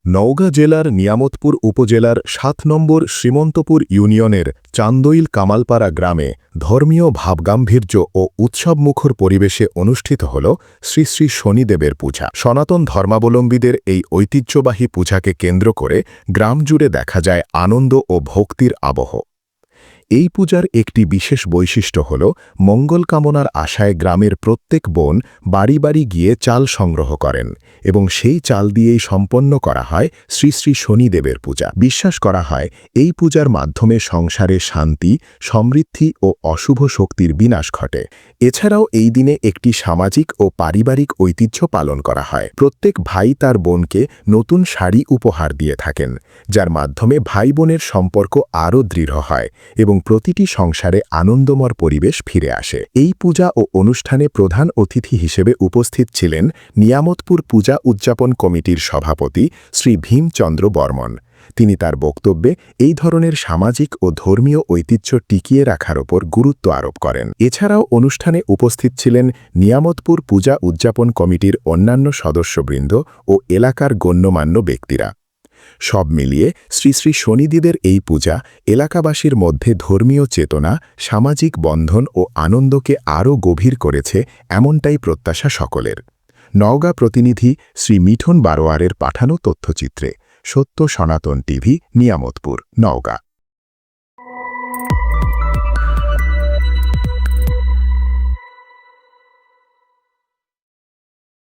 নওগাঁ জেলার নিয়ামতপুর উপজেলার ৭ নম্বর শ্রীমন্তপুর ইউনিয়নের চান্দইল কামালপাড়া গ্রামে ধর্মীয় ভাবগাম্ভীর্য ও উৎসবমুখর পরিবেশে অনুষ্ঠিত হল শ্রী শ্রী শনিদেবের পূজা। সনাতন ধর্মাবলম্বীদের এই ঐতিহ্যবাহী পূজাকে কেন্দ্র করে গ্রাম জুড়ে দেখা যায় আনন্দ ও ভক্তির আবহ। এই পূজার একটি বিশেষ বৈশিষ্ট্য হল মঙ্গল কামনার আশায় গ্রামের প্রত্যেক বোন বাড়ি বাড়ি গিয়ে চাল সংগ্রহ করেন এবং সেই চাল দিয়েই সম্পন্ন করা হয় শ্রী শ্রী শনিদেবের পূজা। বিশ্বাস করা হয় এই পূজার মাধ্যমে সংসারে শান্তি, সমৃদ্ধি ও অশুভ শক্তির বিনাশ ঘটে। এছাড়াও এই দিনে একটি সামাজিক ও পারিবারিক ঐতিহ্য পালন করা হয়। প্রত্যেক ভাই তার বোনকে নতুন শাড়ি উপহার দিয়ে থাকেন, যার মাধ্যমে ভাই বোনের সম্পর্ক আরও দৃঢ় হয় এবং প্রতিটি সংসারে আনন্দময় পরিবেশ ফিরে আসে। এই পূজা ও অনুষ্ঠানে প্রধান অতিথি হিসেবে উপস্থিত ছিলেন নিয়ামতপুর পূজা উদযাপন কমিটির সভাপতি শ্রী ভীমচন্দ্র বর্মন। তিনি তার বক্তব্যে এই ধরনের সামাজিক ও ধর্মীয় ঐতিহ্য টিকিয়ে রাখার ওপর গুরুত্ব আরোপ করেন। এছাড়াও অনুষ্ঠানে উপস্থিত ছিলেন নিয়ামতপুর পূজা উদযাপন কমিটির অন্যান্য সদস্যবৃন্দ ও এলাকার গণ্যমান্য ব্যক্তিরা। সব মিলিয়ে শ্রী শ্রী শনিদেবের এই পূজা এলাকাবাসীর মধ্যে ধর্মীয় চেতনা, সামাজিক বন্ধন ও আনন্দকে আরও গভীর করেছে, এমনটাই প্রত্যাশা সকলের। নওগাঁ প্রতিনিধি শ্রী মিঠুন বারোয়ারের পাঠানো তথ্যচিত্রে। সত্য সনাতন টিভি, নিয়ামতপুর, নওগাঁ।